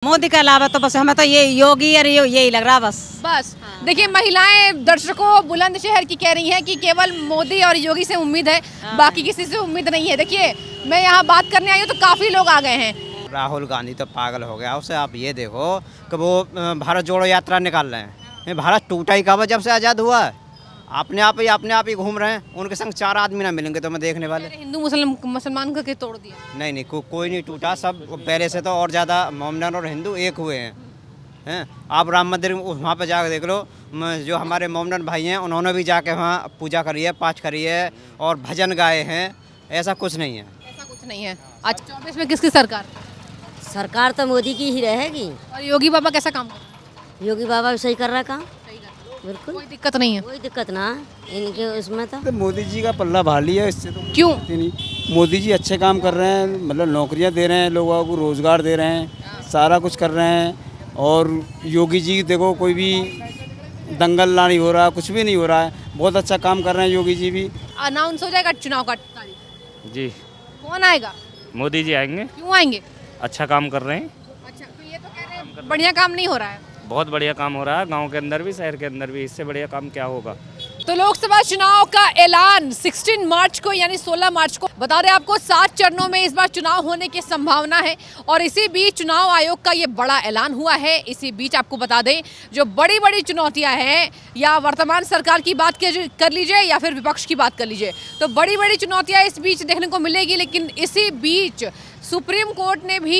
मोदी के अलावा तो बस हमें तो ये योगी और यही लग रहा बस। हाँ। देखिए, महिलाएं दर्शकों बुलंदशहर की कह रही हैं कि केवल मोदी और योगी से उम्मीद है, बाकी किसी से उम्मीद नहीं है। देखिए, मैं यहाँ बात करने आई हूँ तो काफी लोग आ गए हैं। राहुल गांधी तो पागल हो गया। उसे आप ये देखो कि वो भारत जोड़ो यात्रा निकाल रहे हैं। भारत टूटा ही कब जब से आज़ाद हुआ है। अपने आप ही घूम रहे हैं। उनके संग 4 आदमी ना मिलेंगे तो मैं देखने वाले। हिंदू मुसलमान करके तोड़ दिया। नहीं कोई नहीं टूटा। सब पहले से तो और ज़्यादा मोमडन और हिंदू एक हुए हैं। आप राम मंदिर वहाँ पर जाकर देख लो, जो हमारे मोमडन भाई हैं उन्होंने भी जाके वहाँ पूजा करी है, पाठ करी है और भजन गाए हैं। ऐसा कुछ नहीं है। ऐसा कुछ नहीं है। आज 24 में किसकी सरकार तो मोदी की ही रहेगी। और योगी बाबा कैसा काम कर रहे हैं? योगी बाबा भी सही कर रहा है काम। बिल्कुल, कोई दिक्कत नहीं है। कोई दिक्कत ना इनके उसमें तो मोदी जी का पल्ला भारी है। इससे तो क्यों नहीं, मोदी जी अच्छे काम कर रहे हैं। मतलब नौकरियां दे रहे हैं, लोगों को रोजगार दे रहे हैं, सारा कुछ कर रहे हैं। और योगी जी देखो, कोई भी दंगल ना नहीं हो रहा, कुछ भी नहीं हो रहा है। बहुत अच्छा काम कर रहे हैं योगी जी भी। अनाउंस हो जाएगा चुनाव का तारीख? जी। कौन आएगा? मोदी जी आएंगे। क्यों आएंगे? अच्छा काम कर रहे हैं। अच्छा, तो ये तो कह रहे हैं बढ़िया काम नहीं हो रहा है। बहुत बढ़िया काम हो रहा है, गांव के अंदर भी शहर के अंदर भी। इससे बढ़िया काम क्या होगा। तो लोकसभा चुनाव का ऐलान 16 मार्च को यानी 16 मार्च को। बता दें आपको 7 चरणों में इस बार चुनाव होने की संभावना है और इसी बीच चुनाव आयोग का ये बड़ा ऐलान हुआ है। इसी बीच आपको बता दें, जो बड़ी बड़ी चुनौतियां हैं, या वर्तमान सरकार की बात कर लीजिए या फिर विपक्ष की बात कर लीजिए, तो बड़ी बड़ी चुनौतियां इस बीच देखने को मिलेगी। लेकिन इसी बीच सुप्रीम कोर्ट ने भी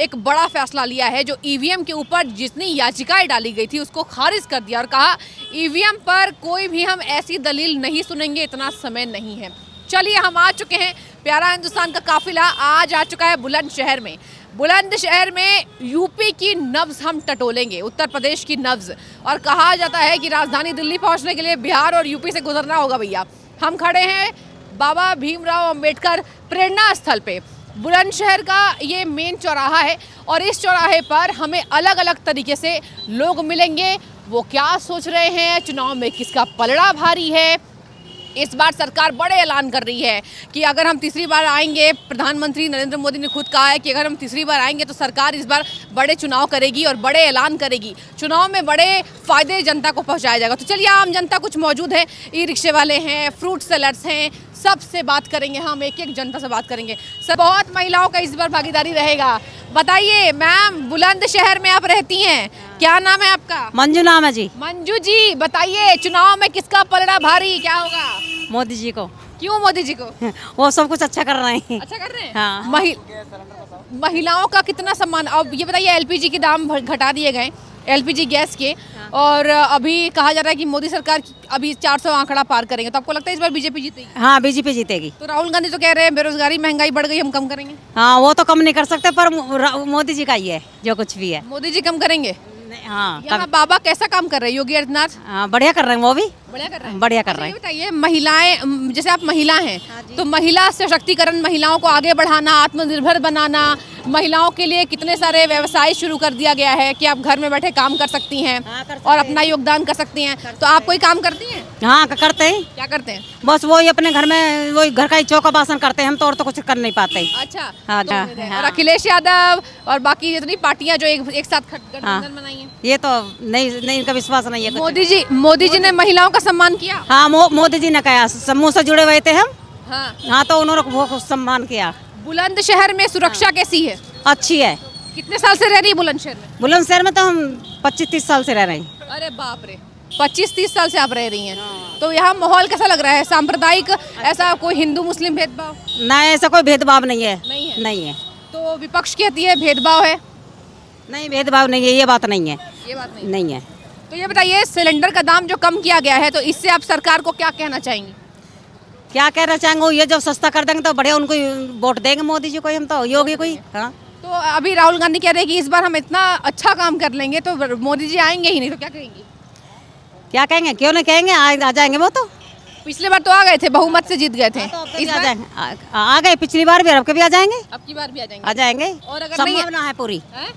एक बड़ा फैसला लिया है। जो ईवीएम के ऊपर जितनी याचिकाएं डाली गई थी उसको खारिज कर दिया और कहा ईवीएम पर कोई भी हम ऐसी दलील नहीं सुनेंगे, इतना समय नहीं है। चलिए, हम आ चुके हैं। प्यारा हिंदुस्तान का काफिला आज आ चुका है बुलंदशहर में। बुलंदशहर में यूपी की नब्ज हम टटोलेंगे, उत्तर प्रदेश की नब्ज। और कहा जाता है कि राजधानी दिल्ली पहुंचने के लिए बिहार और यूपी से गुजरना होगा। भैया, हम खड़े हैं बाबा भीमराव अंबेडकर प्रेरणा स्थल पे। बुलंदशहर का ये मेन चौराहा है और इस चौराहे पर हमें अलग अलग तरीके से लोग मिलेंगे। वो क्या सोच रहे हैं, चुनाव में किसका पलड़ा भारी है। इस बार सरकार बड़े ऐलान कर रही है कि अगर हम तीसरी बार आएंगे, प्रधानमंत्री नरेंद्र मोदी ने खुद कहा है कि अगर हम तीसरी बार आएंगे तो सरकार इस बार बड़े चुनाव करेगी और बड़े ऐलान करेगी। चुनाव में बड़े फायदे जनता को पहुंचाया जाएगा। तो चलिए, आम जनता कुछ मौजूद है, ई रिक्शे वाले हैं, फ्रूट सेलर्स हैं, सबसे बात करेंगे। हम एक एक जनता से बात करेंगे। सब बहुत महिलाओं का इस बार भागीदारी रहेगा। बताइए मैम, बुलंदशहर में आप रहती हैं, क्या नाम है आपका? मंजू नाम है जी। मंजू जी, बताइए चुनाव में किसका पलड़ा भारी, क्या होगा? मोदी जी को। क्यों मोदी जी को? वो सब कुछ अच्छा कर रहे हैं। अच्छा कर रहे हैं। हाँ। महिलाओं का कितना सम्मान। अब ये बताइए, एलपीजी के दाम घटा दिए गए, एलपीजी गैस के, और अभी कहा जा रहा है कि मोदी सरकार अभी 400 आंकड़ा पार करेंगे। तो आपको लगता है इस बार बीजेपी जीतेगी? हाँ, बीजेपी जीतेगी। तो राहुल गांधी तो कह रहे हैं बेरोजगारी महंगाई बढ़ गई, हम कम करेंगे। हाँ, वो तो कम नहीं कर सकते, पर मोदी जी का ही है जो कुछ भी है। मोदी जी कम करेंगे। हाँ, यहाँ बाबा कैसा काम कर रहे हैं योगी आदित्यनाथ? हाँ, बढ़िया कर रहे हैं, वो भी बढ़िया कर रहे हैं। बढ़िया कर रहे हैं। बताइए, महिलाएं, जैसे आप महिला हैं, तो महिला सशक्तिकरण, महिलाओं को आगे बढ़ाना, आत्मनिर्भर बनाना, महिलाओं के लिए कितने सारे व्यवसाय शुरू कर दिया गया है कि आप घर में बैठे काम कर सकती हैं और अपना योगदान कर सकती हैं। तो आप कोई काम करती हैं? हाँ, करते हैं। क्या करते हैं? बस वही अपने घर में वही घर का ही चौका बासन करते हैं हम तो, और तो कुछ कर नहीं पाते। अच्छा। हाँ, और अखिलेश यादव और बाकी जितनी पार्टियां जो एक साथ गठबंधन बनाई हैं, ये तो नहीं, इनका विश्वास नहीं है। मोदी जी ने महिलाओं का सम्मान किया। हाँ, मोदी जी ने कहा, समूह से जुड़े हुए थे हम। हाँ, तो उन्होंने बहुत सम्मान किया। बुलंदशहर में सुरक्षा कैसी है? अच्छी है। कितने साल से रह रही है बुलंदशहर में? बुलंदशहर में तो हम 25-30 साल से रह रहे हैं। अरे बाप रे, 25-30 साल से आप रह रही हैं। तो यहाँ माहौल कैसा लग रहा है? सांप्रदायिक, ऐसा कोई हिंदू मुस्लिम भेदभाव? नहीं, ऐसा कोई भेदभाव नहीं है। नहीं है। तो विपक्ष कहती है भेदभाव है। नहीं, भेदभाव नहीं है, ये बात नहीं है। ये बात नहीं है। तो ये बताइए, सिलेंडर का दाम जो कम किया गया है, तो इससे आप सरकार को क्या कहना चाहेंगे? क्या कहना चाहेंगे, ये जब सस्ता कर देंगे तो बढ़िया, उनको वोट देंगे, मोदी जी को हम तो, योगी को ही। हाँ। तो अभी राहुल गांधी कह रहे हैं कि इस बार हम इतना अच्छा काम कर लेंगे तो मोदी जी आएंगे ही नहीं, तो क्या कहेंगे? क्या कहेंगे, क्यों नहीं कहेंगे, आ जाएंगे वो तो। पिछले बार तो आ गए थे, बहुमत से जीत गए थे। इस बार आ गए, पिछली बार भी, अब के भी आ जाएंगे, अब की बार भी आ जाएंगे। आ जाएंगे। और अगर नहीं संभावना है,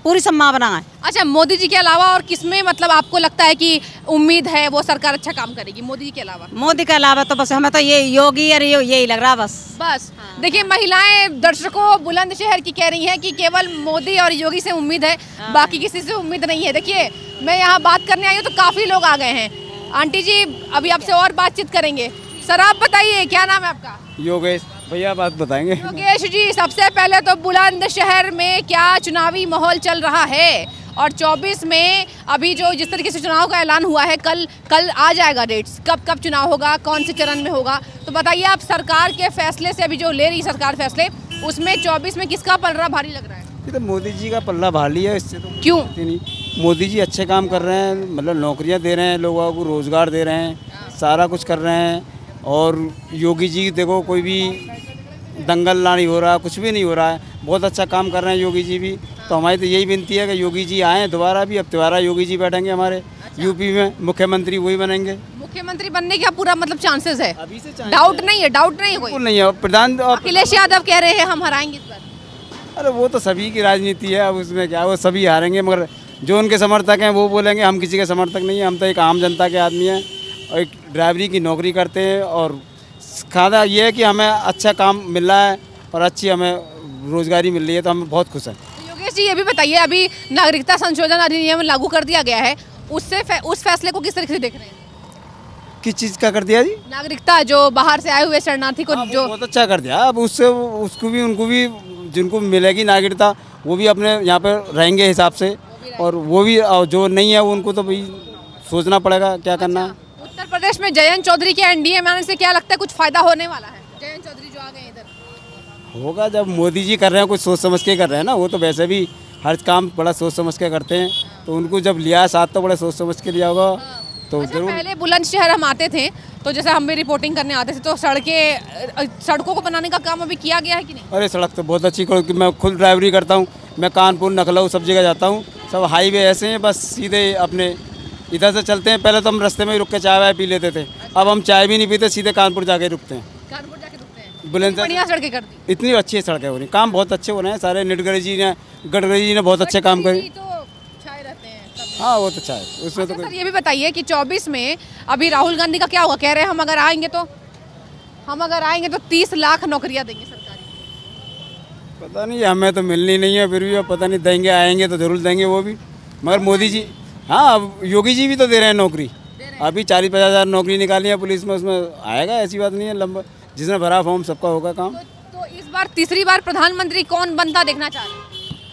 पूरी संभावना है। अच्छा, मोदी जी के अलावा और किसमें मतलब आपको लगता है कि उम्मीद है वो सरकार अच्छा काम करेगी मोदी जी के अलावा? मोदी के अलावा तो बस हमें तो ये योगी और यही लग रहा बस। देखिए, महिलाएं दर्शकों बुलंदशहर की कह रही हैं कि केवल मोदी और योगी से उम्मीद है, बाकी किसी से उम्मीद नहीं है। देखिए, मैं यहाँ बात करने आई हूँ तो काफी लोग आ गए हैं। आंटी जी, अभी आपसे और बातचीत करेंगे। सर, आप बताइए, क्या नाम है आपका? योगेश भैया बात बताएंगे। योगेश जी, सबसे पहले तो बुलंदशहर में क्या चुनावी माहौल चल रहा है? और 24 में अभी जो जिस तरीके से चुनाव का ऐलान हुआ है, कल आ जाएगा डेट्स, कब चुनाव होगा, कौन से चरण में होगा, तो बताइए आप सरकार के फैसले से, अभी जो ले रही सरकार फैसले, उसमें 24 में किसका पलड़ा भारी लग रहा है? ये तो मोदी जी का पल्ला भारी है, इससे तो क्यों? नहीं, मोदी जी अच्छे काम कर रहे हैं, मतलब नौकरियां दे रहे हैं, लोगों को रोजगार दे रहे हैं, सारा कुछ कर रहे हैं। और योगी जी देखो, कोई भी दंगल ना नहीं हो रहा, कुछ भी नहीं हो रहा है, बहुत अच्छा काम कर रहे हैं योगी जी भी। तो हमारी तो यही विनती है कि योगी जी आएँ दोबारा भी, अब दोबारा योगी जी बैठेंगे हमारे यूपी में, मुख्यमंत्री वही बनेंगे। मुख्यमंत्री बनने का पूरा मतलब चांसेस है? अभी से डाउट नहीं है कोई? बिल्कुल नहीं है। प्रधान अखिलेश यादव कह रहे हैं हम हराएंगे इस बार। अरे वो तो सभी की राजनीति है, अब उसमें क्या, वो सभी हारेंगे, मगर जो उनके समर्थक हैं वो बोलेंगे। हम किसी के समर्थक नहीं हैं, हम तो एक आम जनता के आदमी हैं और एक ड्राइवरी की नौकरी करते हैं। और खाना ये है कि हमें अच्छा काम मिल रहा है और अच्छी हमें रोजगारी मिल रही है, तो हम बहुत खुश हैं। योगेश जी, ये भी बताइए, अभी नागरिकता संशोधन अधिनियम लागू कर दिया गया है, उस फैसले को किस तरीके से देख रहे हैं? किस चीज़ का कर दिया जी? नागरिकता, जो बाहर से आए हुए शरणार्थी को जो बहुत अच्छा कर दिया। अब उससे उसको भी, उनको भी, जिनको मिलेगी नागरिकता, वो भी अपने यहाँ पे रहेंगे हिसाब से, और वो भी जो नहीं है उनको तो भाई सोचना पड़ेगा क्या करना है। उत्तर प्रदेश में जयंत चौधरी के एनडीए में आने से क्या लगता है कुछ फायदा होने वाला है? जयंत चौधरी जो आ गए इधर, होगा जब मोदी जी कर रहे हैं, कुछ सोच समझ के कर रहे हैं ना। वो तो वैसे भी हर काम बड़ा सोच समझ के करते हैं, तो उनको जब लिया साथ तो बड़ा सोच समझ के लिया होगा। तो अच्छा, जरूर पहले बुलंदशहर हम आते थे तो जैसे हम भी रिपोर्टिंग करने आते थे, तो सड़कों को बनाने का काम अभी किया गया है कि नहीं? अरे सड़क तो बहुत अच्छी, क्योंकि मैं खुद ड्राइवरी करता हूँ, मैं कानपुर, लखनऊ सब जगह जाता हूँ, सब हाईवे ऐसे हैं, बस सीधे अपने इधर से चलते हैं। पहले तो हम रास्ते में ही रुक के चाय वाय पी लेते थे, अब हम चाय भी नहीं पीते, सीधे कानपुर जाके रुकते हैं। कानपुर जाके रुकते हैं? बुलंदशहर बढ़िया सड़कें कर दी, इतनी अच्छी सड़कें हो रही, काम बहुत अच्छे हो रहे हैं सारे। गडकरी जी ने बहुत अच्छे काम करे। हाँ, वो तो चाहे उसमें तो सर, ये भी बताइए कि 24 में अभी राहुल गांधी का क्या होगा? कह रहे हैं हम अगर आएंगे तो 30 लाख नौकरियां देंगे सरकारी। पता नहीं, हमें तो मिलनी नहीं है, फिर भी अब पता नहीं देंगे, आएंगे तो जरूर देंगे वो भी। मगर मोदी जी, हाँ, अब योगी जी भी तो दे रहे हैं नौकरी, अभी 40-50 हज़ार नौकरी निकाली है पुलिस में, उसमें आएगा, ऐसी बात नहीं है। लंबा जिसने भरा फॉर्म सबका होगा काम। तो इस बार तीसरी बार प्रधानमंत्री कौन बनता देखना चाह रहे हैं?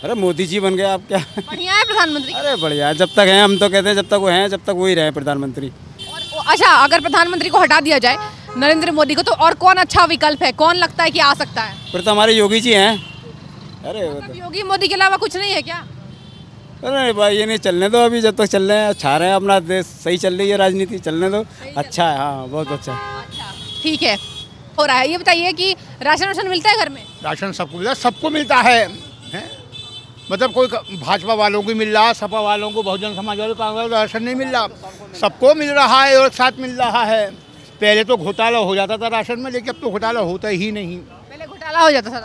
अरे मोदी जी बन गए, आप क्या। बढ़िया है प्रधानमंत्री। अरे बढ़िया, जब तक हैं, हम तो कहते हैं जब तक वो हैं, जब तक वो ही रहे प्रधानमंत्री। और अच्छा, अगर प्रधानमंत्री को हटा दिया जाए नरेंद्र मोदी को, तो और कौन अच्छा विकल्प है? कौन लगता है कि आ सकता है? फिर तो हमारे योगी जी हैं। अरे मतलब योगी मोदी के अलावा कुछ नहीं है क्या? अरे भाई, ये नहीं, चलने दो, अभी जब तक चल रहे हैं, अच्छा रहे हैं, अपना देश सही चल रही है, राजनीति चलने दो, अच्छा है। हाँ, बहुत अच्छा। ठीक है, हो रहा है। ये बताइए कि राशन मिलता है घर में? राशन सबको मिलता है? मतलब कोई भाजपा वालों को मिल रहा, सपा वालों को, बहुजन समाज वालों को राशन नहीं मिल रहा, सबको मिल रहा है और साथ मिल रहा है। पहले तो घोटाला हो जाता था राशन में, लेकिन अब तो घोटाला होता ही नहीं। पहले घोटाला हो जाता था,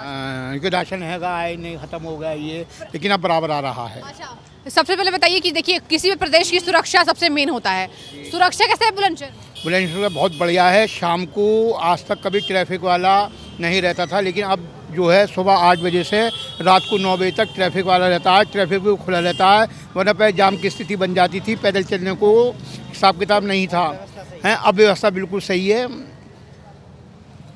क्योंकि राशन हैगा, आए नहीं, खत्म हो गया ये, लेकिन अब बराबर आ रहा है। अच्छा, सबसे पहले बताइए कि देखिए, किसी भी प्रदेश की सुरक्षा सबसे मेन होता है, सुरक्षा कैसे है बुलंदशहर? बुलंदशहर बहुत बढ़िया है। शाम को आज तक कभी ट्रैफिक वाला नहीं रहता था, लेकिन अब जो है सुबह 8 बजे से रात को 9 बजे तक ट्रैफिक वाला रहता है, ट्रैफिक भी खुला रहता है। वरना पहले जाम की स्थिति बन जाती थी, पैदल चलने को हिसाब किताब नहीं था, हैं। अब व्यवस्था बिल्कुल सही है।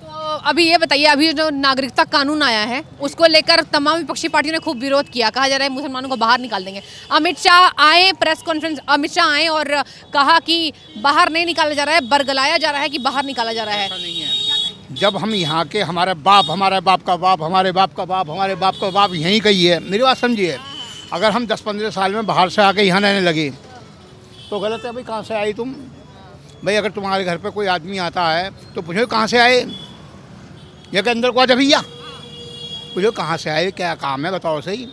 तो अभी ये बताइए, अभी जो नागरिकता कानून आया है उसको लेकर तमाम विपक्षी पार्टियों ने खूब विरोध किया, कहा जा रहा है मुसलमानों को बाहर निकाल देंगे। अमित शाह आए, प्रेस कॉन्फ्रेंस अमित शाह आए और कहा कि बाहर नहीं निकाला जा रहा है, बरगलाया जा रहा है कि बाहर निकाला जा रहा है। नहीं है। जब हम यहाँ के हमारे बाप का बाप, हमारे बाप का बाप यहीं का ही है, मेरी बात समझिए। अगर हम 10-15 साल में बाहर से आके यहाँ रहने लगे तो गलत है। भाई कहाँ से आई तुम? भाई अगर तुम्हारे घर पे कोई आदमी आता है तो पूछो कहाँ से आए, या के अंदर को आजा भैया, पूछो कहाँ से आए, क्या काम है, बताओ सही।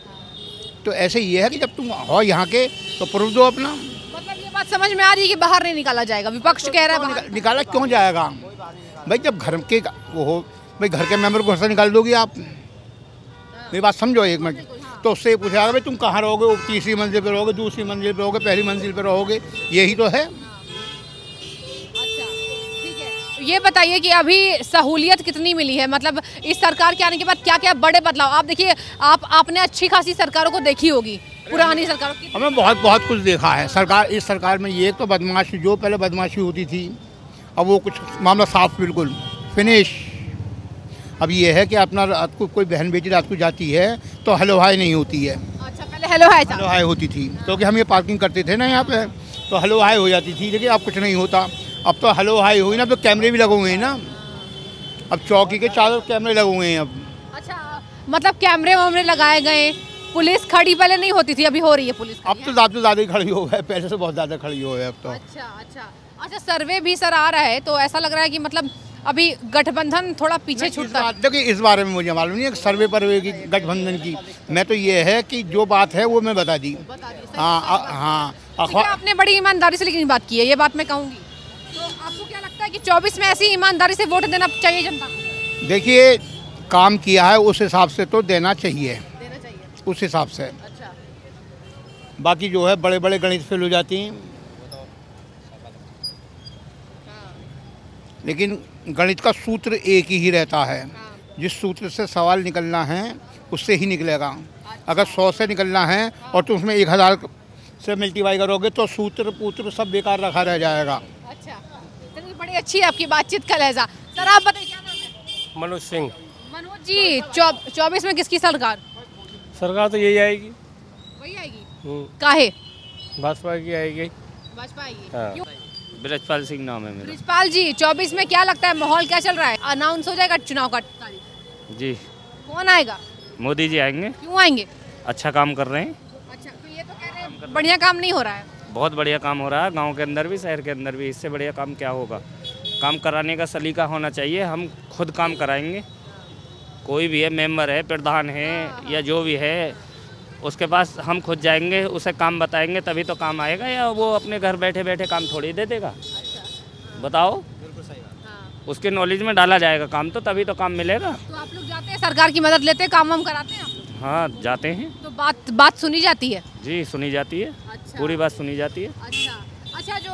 तो ऐसे ये है कि जब तुम हो यहाँ के तो प्रूफ दो अपना। मतलब ये बात समझ में आ रही है कि बाहर नहीं निकाला जाएगा, विपक्ष कह रहा है निकाला क्यों जाएगा? भाई जब घर के वो हो, भाई घर के मेंबर को घर से निकाल दोगे आप, मेरी बात समझो एक मिनट। तो उससे पूछा भाई तुम कहाँ रहोगे, वो तीसरी मंजिल पे रहोगे, दूसरी मंजिल पे रहोगे, पहली मंजिल पे रहोगे, यही तो है। ये बताइए कि अभी सहूलियत कितनी मिली है, मतलब इस सरकार के आने के बाद क्या क्या बड़े बदलाव? आप देखिए, आपने अच्छी खासी सरकारों को देखी होगी, पुरानी सरकारों की। हमें बहुत कुछ देखा है सरकार, इस सरकार में। ये तो बदमाशी, जो पहले बदमाशी होती थी, अब वो कुछ मामला साफ, बिल्कुल फिनिश। अब ये है कि अपना रात को कोई बहन बेटी रात को जाती है तो हेलो हाय नहीं होती है। अच्छा, पहले हेलो हाय होती थी, क्योंकि हम ये पार्किंग करते थे ना यहाँ पे, तो हेलो हाय हो जाती थी, लेकिन अब कुछ नहीं होता। अब तो हेलो हाय हुई ना, अब तो कैमरे भी लगे हुए हैं ना, अब चौकी के चारों कैमरे लगे हुए हैं अब। अच्छा, मतलब कैमरे वैमरे लगाए गए, पुलिस खड़ी पहले नहीं होती थी, अभी हो रही है पुलिस खड़ी। अब तो ज़्यादा ही खड़ी हो गए, पहले से बहुत ज़्यादा खड़ी हो गए अब तो। अच्छा, सर्वे भी सर आ रहा है, तो ऐसा लग रहा है कि मतलब अभी गठबंधन थोड़ा पीछे छूटता है। देखिए इस बारे में मुझे मालूम नहीं है सर्वे पर की गठबंधन की, मैं तो ये है कि जो बात है वो मैं बता दी। हाँ, आपने बड़ी ईमानदारी से लेकिन बात की है, ये बात मैं कहूँगी। तो आपको क्या लगता है कि 24 में ऐसी ईमानदारी से वोट देना चाहिए जनता को? देखिए काम किया है उस हिसाब से तो देना चाहिए, उस हिसाब से। अच्छा, बाकी जो है बड़े बड़े गणित फेल हो जाती हैं, लेकिन गणित का सूत्र एक ही रहता है। जिस सूत्र से सवाल निकलना है उससे ही निकलेगा। अगर 100 से निकलना है और तुम उसमें 1000 से मल्टीप्लाई करोगे तो सूत्र पूत्र सब बेकार रखा रह जाएगा। अच्छा, चलिए बड़ी अच्छी है आपकी बातचीत का लहजा। सर आप बताइए क्या नाम है? मनोज सिंह। मनोज जी, 24 में किसकी सरकार? सरकार तो यही आएगी। वही आएगी? काहे? भाजपा की आएगी। भाजपा आएगी। हाँ। क्यों? ब्रजपाल सिंह नाम है मेरा। ब्रजपाल जी, 24 में क्या लगता है माहौल क्या चल रहा है? अनाउंस हो जाएगा चुनाव का तारीख? जी। कौन आएगा? मोदी जी आएंगे। क्यों आएंगे? अच्छा काम कर रहे हैं। अच्छा, तो ये तो कह रहे हैं बढ़िया काम नहीं हो रहा है। बहुत बढ़िया काम हो रहा है, गांव के अंदर भी शहर के अंदर भी। इससे बढ़िया काम क्या होगा? काम कराने का सलीका होना चाहिए। हम खुद काम कराएंगे, कोई भी है, मेंबर है, प्रधान है या जो भी है, उसके पास हम खुद जाएंगे, उसे काम बताएंगे तभी तो काम आएगा, या वो अपने घर बैठे बैठे काम थोड़ी दे देगा। बताओ, बिल्कुल सही बात। उसके नॉलेज में डाला जाएगा काम, तो तभी तो काम मिलेगा। तो आप लोग जाते हैं, सरकार की मदद लेते हैं, काम वाम कराते हैं आप? हाँ जाते हैं। तो बात सुनी जाती है? जी सुनी जाती है। अच्छा। पूरी बात सुनी जाती है। अच्छा, जो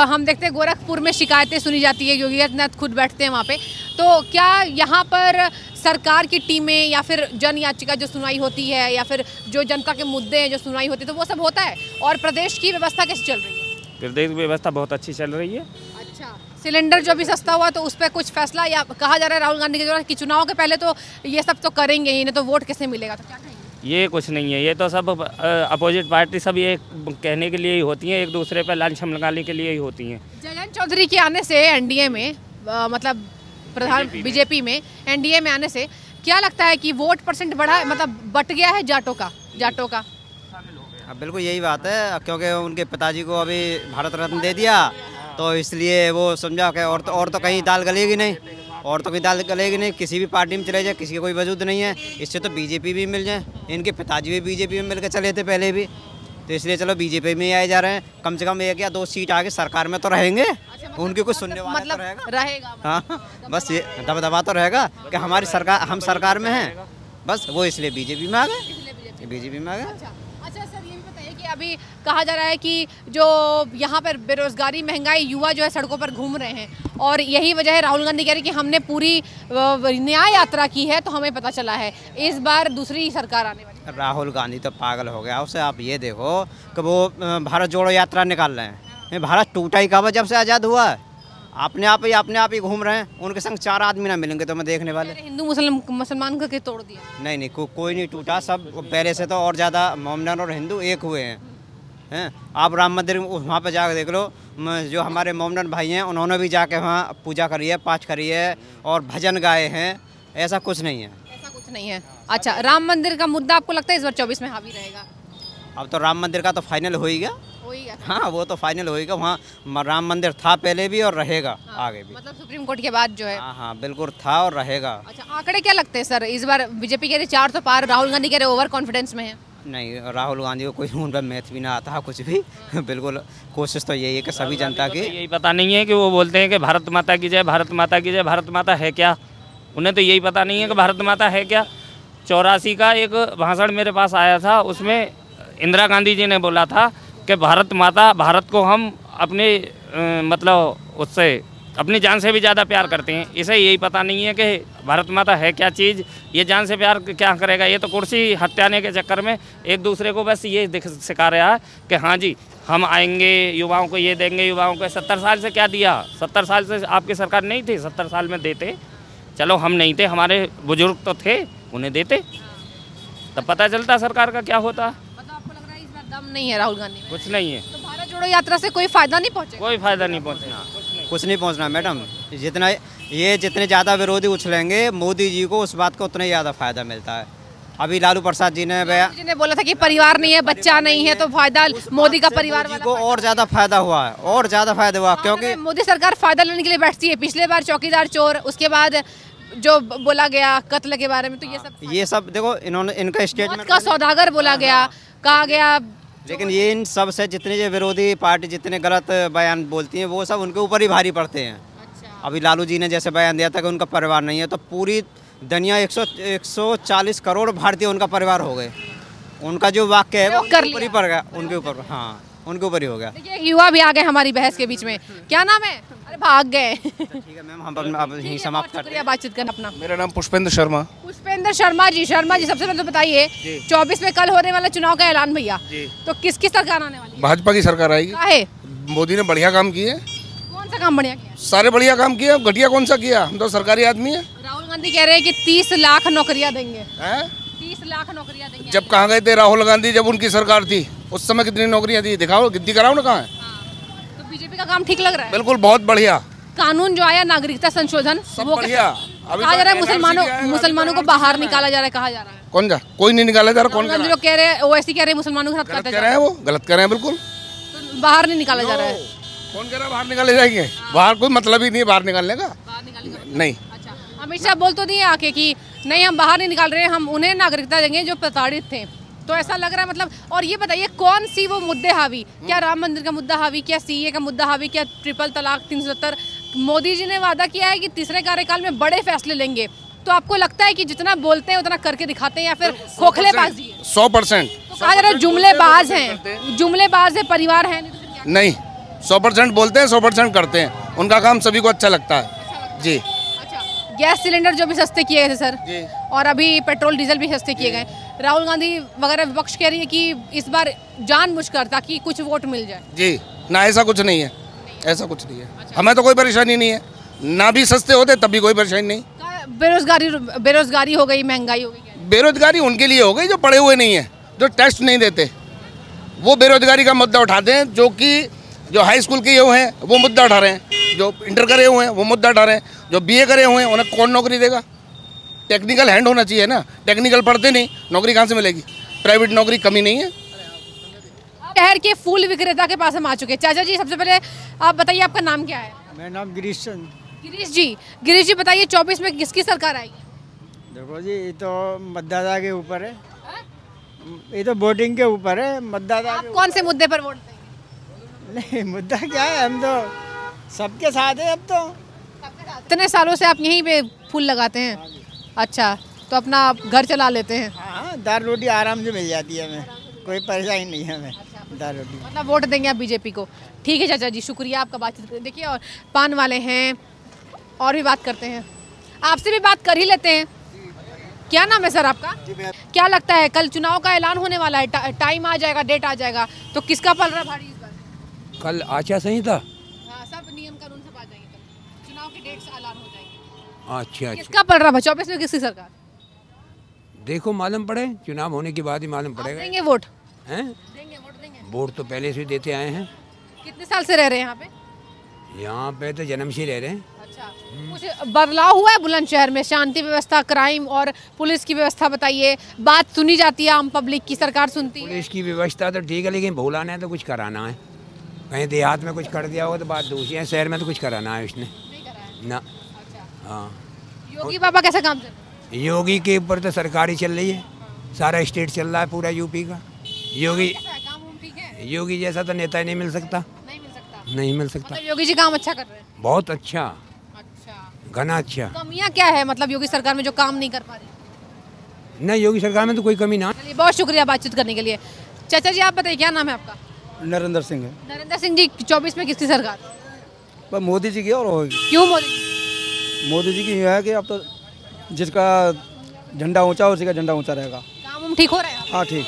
हम देखते हैं गोरखपुर में शिकायतें सुनी जाती है, योगी आदित्यनाथ खुद बैठते हैं वहाँ पे, तो क्या यहाँ पर सरकार की टीमें या फिर जन याचिका जो सुनवाई होती है या फिर जो जनता के मुद्दे हैं जो सुनवाई होती है, तो वो सब होता है? और प्रदेश की व्यवस्था कैसे चल रही है? प्रदेश की व्यवस्था बहुत अच्छी चल रही है। अच्छा, सिलेंडर जो भी सस्ता हुआ तो उस पर कुछ फैसला, या कहा जा रहा है राहुल गांधी के द्वारा कि चुनाव के पहले तो ये सब तो करेंगे ही नहीं, तो वोट कैसे मिलेगा, तो क्या कहेंगे? ये कुछ नहीं है, ये तो सब अपोजिट पार्टी सब ये कहने के लिए ही होती हैं, एक दूसरे पर लांछन लगाने के लिए ही होती हैं। जयंत चौधरी के आने से एनडीए में, मतलब प्रधान बीजेपी में एनडीए में आने से क्या लगता है कि वोट परसेंट बढ़ा, मतलब बट गया है जाटों का? अब बिल्कुल यही बात है, क्योंकि उनके पिताजी को अभी भारत रत्न दे दिया, तो इसलिए वो समझा कि और तो कहीं दाल गलेगी नहीं, और तो कहीं दाल गलेगी नहीं, किसी भी पार्टी में चले जाए किसी का कोई वजूद नहीं है। इससे तो बीजेपी भी मिल जाए, इनके पिताजी भी बीजेपी में मिल के चले थे पहले भी, तो इसलिए चलो बीजेपी में ही आए जा रहे हैं। कम से कम 1 या 2 सीट आगे सरकार में तो रहेंगे। उनके कुछ सुनने वाला मतलब तो रहेगा। हाँ, बस ये दबदबा तो रहेगा कि हमारी सरकार, हम सरकार में हैं, बस वो इसलिए बीजेपी में आ गए, बीजेपी में आ गए। अच्छा सर, ये भी बताइए कि अभी कहा जा रहा है कि जो यहाँ पर बेरोजगारी, महंगाई, युवा जो है सड़कों पर घूम रहे हैं, और यही वजह है, राहुल गांधी कह रहे हैं कि हमने पूरी न्याय यात्रा की है तो हमें पता चला है इस बार दूसरी सरकार आने वाली। राहुल गांधी तो पागल हो गया, उसे आप ये देखो कि वो भारत जोड़ो यात्रा निकाल रहे हैं। भारत टूटा ही कब जब से आज़ाद हुआ है, अपने आप ही घूम रहे हैं। उनके संग 4 आदमी ना मिलेंगे तो मैं देखने वाले। हिंदू मुसलमान को तोड़ दिया? नहीं, कोई नहीं टूटा, सब पहले से तो और ज़्यादा मोमडन और हिंदू एक हुए हैं। आप राम मंदिर वहाँ पे जाकर देख लो, जो हमारे मोमडन भाई हैं उन्होंने भी जाके वहाँ पूजा करी है, पाठ करी है और भजन गाए हैं। ऐसा कुछ नहीं है, ऐसा कुछ नहीं है। अच्छा, राम मंदिर का मुद्दा आपको लगता है इस बार 24 में हावी रहेगा? अब तो राम मंदिर का तो फाइनल हो ही गया। हाँ, वो तो फाइनल होएगा। वहाँ राम मंदिर था पहले भी और रहेगा आगे भी, मतलब सुप्रीम कोर्ट के बाद जो है। हाँ, बिल्कुल था और रहेगा। अच्छा, आंकड़े क्या लगते हैं सर इस बार? बीजेपी कह रही 400 पार, राहुल गांधी कह रहे ओवर कॉन्फिडेंस में है। नहीं, राहुल गांधी को कोई उन पर मैथ भी ना आता कुछ भी। बिल्कुल कोशिश तो यही है कि सभी जनता की, यही पता नहीं है कि वो बोलते हैं कि भारत माता की जय, भारत माता की जय। भारत माता है क्या? उन्हें तो यही पता नहीं है कि भारत माता है क्या। 84 का एक भाषण मेरे पास आया था, उसमें इंदिरा गांधी जी ने बोला था कि भारत माता, भारत को हम अपने मतलब उससे अपनी जान से भी ज़्यादा प्यार करते हैं। इसे यही पता नहीं है कि भारत माता है क्या चीज़, ये जान से प्यार क्या करेगा। ये तो कुर्सी हत्याने के चक्कर में एक दूसरे को बस ये सिखा रहा है कि हाँ जी हम आएंगे, युवाओं को ये देंगे, युवाओं को 70 साल से क्या दिया? 70 साल से आपकी सरकार नहीं थी? 70 साल में देते, चलो हम नहीं थे, हमारे बुजुर्ग तो थे, उन्हें देते, तब पता चलता सरकार का क्या होता। मतलब आपको लग रहा है इस बार दम नहीं है राहुल गांधी में? कुछ नहीं है। तो भारत जोड़ो यात्रा से कोई फायदा नहीं पहुंचेगा? कोई फायदा नहीं पहुंचना, कुछ नहीं पहुंचना मैडम। जितने ज़्यादा विरोधी उछलेंगे मोदी जी को, उस बात को उतना ही ज़्यादा फायदा मिलता है। अभी लालू प्रसाद जी ने बोला था कि परिवार नहीं है, बच्चा नहीं है, तो फायदा मोदी का परिवार वाला को और ज़्यादा फायदा हुआ है, और ज़्यादा फायदा हुआ, क्योंकि मोदी सरकार फायदा लेने के लिए बैठती है। पिछले बार चौकीदार चोर, उसके बाद जो बोला गया कत्ल के बारे में, तो ये सब देखो इन्होंने इनका स्टेटमेंट का सौदागर बोला गया, कहा गया। लेकिन ये इन सब से जितने ये विरोधी पार्टी जितने गलत बयान बोलती हैं वो सब उनके ऊपर ही भारी पड़ते हैं। अभी लालू जी ने जैसे बयान दिया था कि उनका परिवार नहीं है, तो पूरी दुनिया 140 करोड़ भारतीय उनका परिवार हो गए। उनका जो वाक्य है वो ऊपर ही पड़ गया, उनके ऊपर, हाँ उनके ऊपर ही हो गया। देखिए युवा भी आ गए हमारी बहस के बीच में। क्या नाम है? अरे भाग गए। ठीक है मैम, हम अब यहीं समाप्त करते हैं बातचीत करना अपना। मेरा नाम पुष्पेंद्र शर्मा। पुष्पेंद्र शर्मा जी, सबसे पहले तो बताइए 24 में कल होने वाला चुनाव का ऐलान भैया, तो किसकी सरकार आने वाली है? भाजपा की सरकार आएगी। काहे? मोदी ने बढ़िया काम किए। कौन सा काम बढ़िया किया? सारे बढ़िया काम किए, घटिया कौन सा किया? हम तो सरकारी आदमी है। राहुल गांधी कह रहे हैं कि 30 लाख नौकरियां देंगे। 30 लाख नौकरियां देंगे। जब कहाँ गए थे राहुल गांधी? जब उनकी सरकार थी उस समय कितनी नौकरियां दी? दिखाओ, गिनती कराओ ना कहाँ है। तो बीजेपी का काम ठीक लग रहा है? बिल्कुल, बहुत बढ़िया। कानून जो आया नागरिकता संशोधन, वो बढ़िया। कहा जा रहा है मुसलमानों को बाहर निकाला जा रहा है, कहा जा रहा है। कौन जा? कोई नहीं निकाला जा रहा। कौन लोग कह रहे हैं, ओवैसी कह रहे हैं मुसलमानों के साथ गलत कह रहे हैं, वो गलत कह रहे हैं बिल्कुल। तो बाहर नहीं निकाला जा रहा है। कौन कह रहा है बाहर निकाले जाएंगे? बाहर कोई मतलब ही नहीं है बाहर निकालने का। नहीं। अच्छा, अमित शाह बोल तो दिए आके कि नहीं हम बाहर नहीं निकाल रहे हैं, हम उन्हें नागरिकता देंगे जो प्रताड़ित थे। तो ऐसा लग रहा है मतलब। और ये बताइए कौन सी वो मुद्दे हावी? क्या राम मंदिर का मुद्दा हावी? क्या सीए का मुद्दा हावी? क्या ट्रिपल तलाक 370? मोदी जी ने वादा किया है कि तीसरे कार्यकाल में बड़े फैसले लेंगे। तो आपको लगता है कि जितना बोलते हैं उतना करके दिखाते हैं या फिर खोखलेबाजी? 100%। तो कहा जा रहा है जुमलेबाज हैं, जुमलेबाज है, परिवार है नहीं। 100% बोलते हैं, 100% करते हैं। उनका काम सभी को अच्छा लगता है जी। गैस सिलेंडर जो भी सस्ते किए गए थे सर जी, और अभी पेट्रोल डीजल भी सस्ते किए गए। राहुल गांधी वगैरह विपक्ष कह रही है कि इस बार जानबूझकर ताकि कुछ वोट मिल जाए। जी ना, ऐसा कुछ नहीं है, ऐसा कुछ नहीं है। हमें तो कोई परेशानी नहीं है, ना भी सस्ते होते तब भी कोई परेशानी नहीं। बेरोजगारी हो गई, महंगाई हो गई। बेरोजगारी उनके लिए हो गई जो पढ़े हुए नहीं है, जो टेस्ट नहीं देते, वो बेरोजगारी का मुद्दा उठाते हैं। जो हाई स्कूल के ये हैं वो मुद्दा उठा रहे हैं, जो इंटर करे हुए हैं वो मुद्दा उठा रहे हैं, जो बीए करे हुए हैं उन्हें कौन नौकरी देगा? टेक्निकल हैंड होना चाहिए ना। टेक्निकल पढ़ते नहीं, नौकरी कहाँ से मिलेगी? प्राइवेट नौकरी कमी नहीं है। शहर के फूल विक्रेता के पास हम आ चुके हैं। चाचा जी, सबसे पहले आप बताइए आपका नाम क्या है? मेरा नाम गिरीश चंद। गिरीश जी बताइए 24 में किसकी सरकार आएगी? देखो जी, ये तो मतदाता के ऊपर है, ये तो वोटिंग के ऊपर है। मतदाता आप कौन से मुद्दे पर वोट देंगे? नहीं, मुद्दा क्या है, हम तो सबके साथ है। अब तो इतने सालों से आप यहीं पे फूल लगाते हैं? अच्छा, तो अपना घर चला लेते हैं? हाँ, दाल रोटी आराम से मिल जाती है, हमें कोई परेशानी नहीं है। हमें दाल रोटी मतलब वोट देंगे आप बीजेपी को? ठीक है चाचा जी, शुक्रिया आपका बातचीत। देखिए और पान वाले हैं और भी बात करते हैं, आपसे भी बात कर ही लेते हैं। क्या नाम है सर आपका? क्या लगता है कल चुनाव का ऐलान होने वाला है, टाइम आ जाएगा, डेट आ जाएगा, तो किसका पल रहा भारी इस बार? कल आचार संहिता, हाँ, सब नियम कानून सब आ जाएंगे, कल चुनाव की डेट्स ऐलान हो जाएंगी। अच्छा, किसका पल रहा 24 में किसकी सरकार? देखो मालूम पड़े, चुनाव होने के बाद ही मालूम पड़ेगा। देंगे वोट? हैं? वोट तो पहले से देते आए हैं। कितने साल से रह रहे हैं यहाँ पे? यहाँ पे तो जन्म से रह रहे हैं। अच्छा, कुछ बदलाव हुआ है बुलंदशहर में? शांति व्यवस्था, क्राइम और पुलिस की व्यवस्था बताइए। बात सुनी जाती है आम पब्लिक की, सरकार सुनती है? पुलिस की व्यवस्था तो ठीक है, लेकिन भूलाना है तो कुछ कराना है। कहीं देहात में कुछ कर दिया हो तो बात दूसरी है, शहर में तो कुछ कराना है उसने ना। हाँ, योगी बाबा कैसा काम चल रहा है? योगी के ऊपर तो सरकार ही चल रही है, सारा स्टेट चल रहा है पूरा यूपी का। योगी काम उम ठीक है? योगी जैसा तो नेता ही नहीं मिल सकता। नहीं मिल सकता। नहीं मिल सकता। मतलब योगी जी काम अच्छा कर रहे हैं? बहुत अच्छा, अच्छा। घना अच्छा। कमियां क्या है मतलब योगी सरकार में जो काम नहीं कर पा रही? नहीं, योगी सरकार में तो कोई कमी ना। चलिए, बहुत शुक्रिया बातचीत करने के लिए। चाचा जी आप बताइए क्या नाम है आपका? नरेंद्र सिंह है। नरेंद्र सिंह जी, 24 में किसकी सरकार? पर मोदी जी की और होगी। क्यों मोदी जी? मोदी जी की है कि अब तो जिसका झंडा ऊंचा उसी का झंडा ऊंचा रहेगा। काम उम ठीक हो रहा है? हाँ ठीक।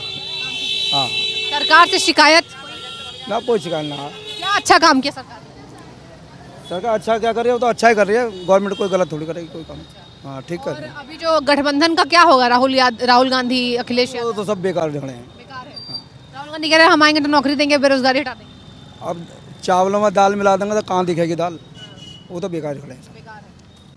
हाँ, सरकार से शिकायत? ना कोई शिकायत ना। क्या अच्छा काम किया सरकार? सरकार अच्छा क्या कर रही है वो तो अच्छा ही कर रही है। गवर्नमेंट कोई गलत थोड़ी करेगी कोई काम। हाँ ठीक कर और रही है। अभी जो गठबंधन का क्या होगा? राहुल गांधी, अखिलेश यादव? वो तो सब बेकार झगड़े हैं। बेकार है। राहुल गांधी कह रहे हैं हम आएंगे तो नौकरी देंगे, बेरोजगारी हटा देंगे। अब चावलों में दाल मिला देंगे तो कहाँ दिखेगी दाल? वो तो बेकार झगड़े हैं। बेकार है।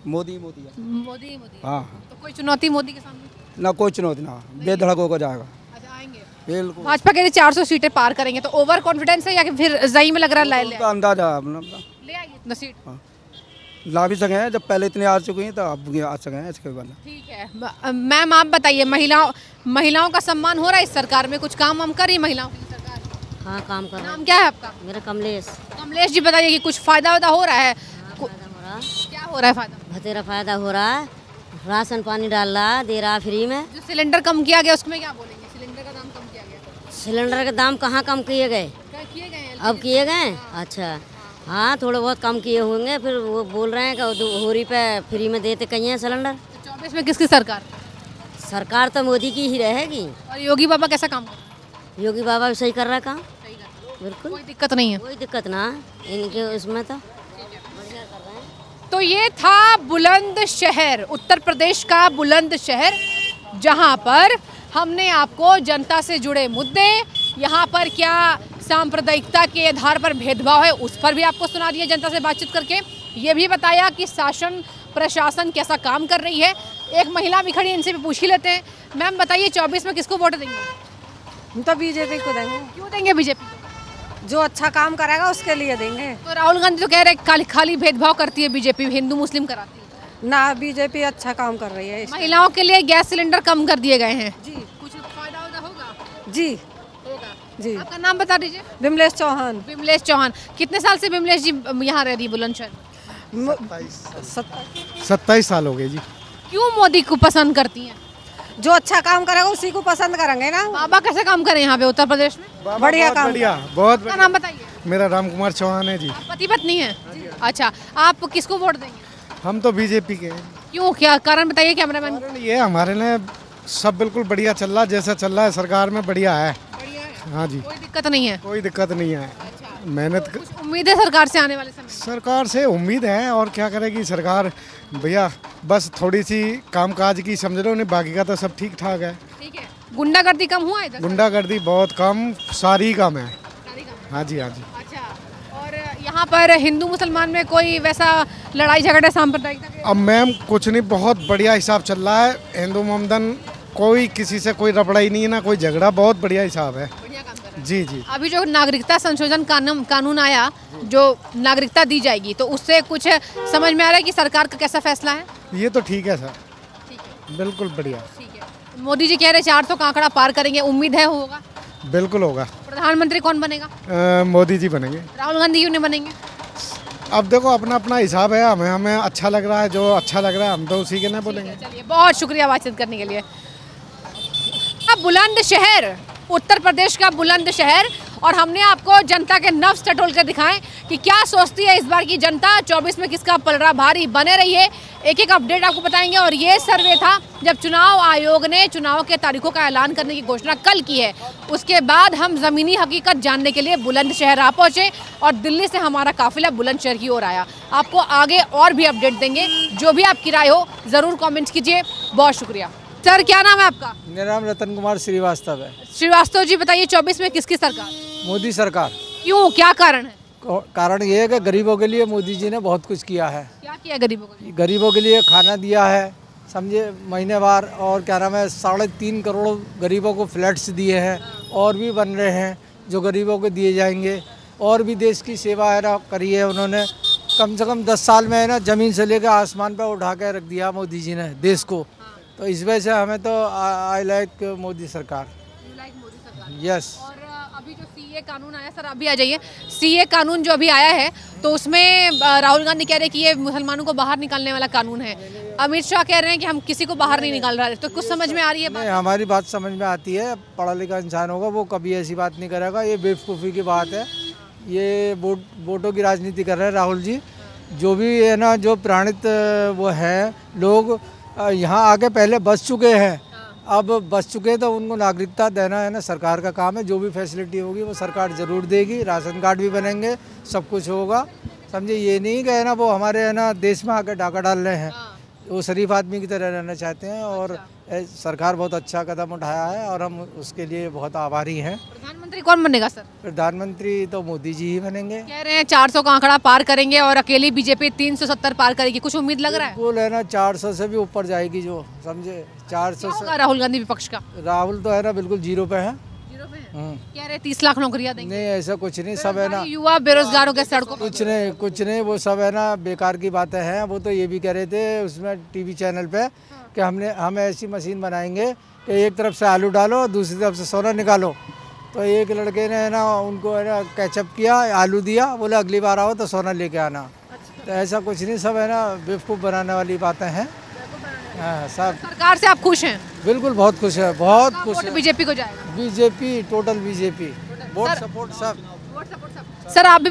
मोदी है। मोदी। हाँ, तो कोई चुनौती मोदी के सामने? ना कोई चुनौती ना, बेधड़क होकर जाएगा। अच्छा, आएंगे। बिल्कुल। भाजपा कह रही 400 सीटें पार करेंगे, तो ओवर कॉन्फिडेंस है या फिर सही में लग रहा है उनका अंदाजा है अपना। ले आएंगे इतना सीट? हाँ, ला भी सके हैं, जब पहले इतने आ चुकी हैं तो अब आ सके हैं इसके बाद। ठीक है। मैम आप बताइए, महिलाओं का सम्मान हो रहा है इस सरकार में? कुछ काम हम करी महिलाओं की सरकार? हाँ काम कर रहा नाम क्या है आपका? मेरा कमलेश। कमलेश जी बताइए कि कुछ फायदा हो रहा है? फायदा हो रहा, क्या हो रहा है फायदा? बतेरा फायदा हो रहा है। राशन पानी डाल रहा, दे रहा फ्री में। जो सिलेंडर कम किया गया उसमें क्या बोलेंगे? सिलेंडर का दाम कम किया गया? सिलेंडर के दाम कहाँ कम किए गए? किए गए हैं? अब किए गए? अच्छा हाँ, थोड़े बहुत कम किए होंगे। फिर वो बोल रहे हैं कि होरी पे फ्री में देते कहीं हैं सिलेंडर। 24 में किसकी सरकार? सरकार तो मोदी की ही रहेगी। और योगी बाबा कैसा काम कर रहे हैं? योगी बाबा भी सही कर रहा है काम। सही कर रहे हैं। बिल्कुल कोई दिक्कत नहीं है? कोई दिक्कत ना इनके उसमें तो। तो ये था बुलंदशहर, उत्तर प्रदेश का बुलंदशहर, जहां पर हमने आपको जनता से जुड़े मुद्दे, यहाँ पर क्या सांप्रदायिकता के आधार पर भेदभाव है उस पर भी आपको सुना दिया जनता से बातचीत करके। ये भी बताया कि शासन प्रशासन कैसा काम कर रही है। एक महिला भी खड़ी, इनसे भी पूछ ही लेते हैं। मैम बताइए 24 में किसको वोट देंगे? हम तो बीजेपी को देंगे। क्यों देंगे बीजेपी? जो अच्छा काम करेगा उसके लिए देंगे। तो राहुल गांधी तो कह रहे हैं खाली भेदभाव करती है बीजेपी, हिंदू मुस्लिम कराती है। ना, बीजेपी अच्छा काम कर रही है। महिलाओं के लिए गैस सिलेंडर कम कर दिए गए हैं। जी, कुछ फायदा होगा? जी होगा। जी। आपका नाम बता दीजिए। विमलेश चौहान। विमलेश चौहान। कितने साल से विमलेश जी यहाँ रह रही बुलंदशहर? 27 साल हो गए जी। क्यों मोदी को पसंद करती हैं? जो अच्छा काम करेगा उसी को पसंद करेंगे ना। बाबा कैसे काम करें यहाँ पे उत्तर प्रदेश में? बढ़िया काम। बढ़िया, बहुत बढ़िया। नाम बताइए। मेरा राम कुमार चौहान है जी। पति पत्नी है? अच्छा, आप किसको वोट देंगे? हम तो बीजेपी के हैं। क्यों, क्या कारण बताइए कैमरामैन? ये हमारे लिए सब बिल्कुल बढ़िया चल रहा, जैसा चल रहा है सरकार में बढ़िया है। हाँ जी, कोई दिक्कत नहीं है? कोई दिक्कत नहीं है। मेहनत उम्मीद है सरकार से आने वाले समय? सरकार से उम्मीद है, और क्या करेगी सरकार भैया, बस थोड़ी सी कामकाज की समझ लो, नहीं बाकी का तो सब ठीक ठाक है। ठीक है। गुंडागर्दी कम हुआ इधर? गुंडागर्दी बहुत कम, सारी कम है। हाँ जी, हाँ जी। अच्छा, और यहाँ पर हिंदू मुसलमान में कोई वैसा लड़ाई झगड़ा सांप्रदायिकता? अब मैम कुछ नहीं, बहुत बढ़िया हिसाब चल रहा है। हिंदू मोहम्मदन कोई किसी से कोई रपड़ाई नहीं है, ना कोई झगड़ा, बहुत बढ़िया हिसाब है। जी जी। अभी जो नागरिकता संशोधन कानून आया, जो नागरिकता दी जाएगी, तो उससे कुछ समझ में आ रहा है कि सरकार का कैसा फैसला है? ये तो ठीक है सर, बिल्कुल बढ़िया। ठीक है। मोदी जी कह रहे 400 का आंकड़ा पार करेंगे, उम्मीद है होगा? बिल्कुल होगा। प्रधानमंत्री कौन बनेगा? मोदी जी बनेंगे। राहुल गांधी क्यों नहीं बनेंगे? अब देखो अपना अपना हिसाब है, हमें अच्छा लग रहा है, जो अच्छा लग रहा है हम तो उसी के नहीं बोलेंगे। चलिए, बहुत शुक्रिया बातचीत करने के लिए। अब बुलंदशहर, उत्तर प्रदेश का बुलंदशहर, और हमने आपको जनता के नब्ज टटोल कर दिखाएं कि क्या सोचती है इस बार की जनता, 24 में किसका पलड़ा भारी। बने रहिए, एक एक अपडेट आपको बताएंगे। और ये सर्वे था जब चुनाव आयोग ने चुनाव के तारीखों का ऐलान करने की घोषणा कल की है, उसके बाद हम ज़मीनी हकीकत जानने के लिए बुलंदशहर आ पहुँचे और दिल्ली से हमारा काफिला बुलंदशहर की ओर आया। आपको आगे और भी अपडेट देंगे। जो भी आपकी राय हो ज़रूर कॉमेंट कीजिए। बहुत शुक्रिया। सर क्या नाम है आपका? मेरा नाम रतन कुमार श्रीवास्तव है। श्रीवास्तव जी बताइए 24 में किसकी सरकार? मोदी सरकार। क्यों, क्या कारण है? कारण ये है कि गरीबों के लिए मोदी जी ने बहुत कुछ किया है। क्या किया गरीबों के लिए? गरीबों के लिए खाना दिया है, समझे, महीनेवार, और क्या नाम है 3.5 करोड़ गरीबों को फ्लैट्स दिए हैं, और भी बन रहे हैं जो गरीबों को दिए जाएंगे। और भी देश की सेवा है ना करी है उन्होंने, कम से कम 10 साल में है ना ज़मीन से लेकर आसमान पर उठा के रख दिया मोदी जी ने देश को। तो इस वजह से हमें तो आई लाइक मोदी सरकार। यस। और अभी जो सीए कानून आया, सर अभी आ जाइए, सीए कानून जो अभी आया है तो उसमें राहुल गांधी कह रहे हैं कि ये मुसलमानों को बाहर निकालने वाला कानून है, अमित शाह कह रहे हैं कि हम किसी को बाहर नहीं निकाल रहे, तो कुछ समझ में आ रही है बात? हमारी बात समझ में आती है, पढ़ा लिखा इंसान होगा वो कभी ऐसी बात नहीं करेगा, ये बेवकूफ़ी की बात है, ये वोटों की राजनीति कर रहे हैं राहुल जी। जो भी है ना, जो प्राणित वो हैं लोग यहाँ आके पहले बस चुके हैं, अब बच चुके हैं तो उनको नागरिकता देना है ना सरकार का काम है। जो भी फैसिलिटी होगी वो सरकार ज़रूर देगी, राशन कार्ड भी बनेंगे, सब कुछ होगा, समझे। ये नहीं कि ना वो हमारे है ना देश में आकर डाका डाल रहे हैं, वो शरीफ आदमी की तरह रहना चाहते हैं। और सरकार बहुत अच्छा कदम उठाया है और हम उसके लिए बहुत आभारी हैं। प्रधानमंत्री कौन बनेगा सर? प्रधानमंत्री तो मोदी जी ही बनेंगे। कह रहे हैं 400 का आंकड़ा पार करेंगे और अकेली बीजेपी 370 पार करेगी, कुछ उम्मीद लग रहा है? बिल्कुल है ना, 400 से भी ऊपर जाएगी, जो समझे 400 से। राहुल गांधी विपक्ष का? राहुल तो है ना बिल्कुल जीरो पे है। कह रहे 30 लाख नौकरियां देंगे। नहीं, ऐसा कुछ नहीं, सब है ना युवा बेरोजगारों के सड़कों, कुछ नहीं, वो सब है ना बेकार की बातें हैं। वो तो ये भी कह रहे थे उसमें टीवी चैनल पे कि हम ऐसी मशीन बनाएंगे कि एक तरफ से आलू डालो, दूसरी तरफ से सोना निकालो। तो एक लड़के ने है ना उनको है ना कैचअप किया, आलू दिया, बोले अगली बार आओ तो सोना लेके आना। तो ऐसा कुछ नहीं, सब है ना बेवकूफ़ बनाने वाली बातें हैं। हाँ, सब। सरकार से आप खुश हैं? बिल्कुल, बहुत खुश है, बहुत खुश है। बीजेपी को जाएगा? BJP, total BJP, vote support सब। सर आप भी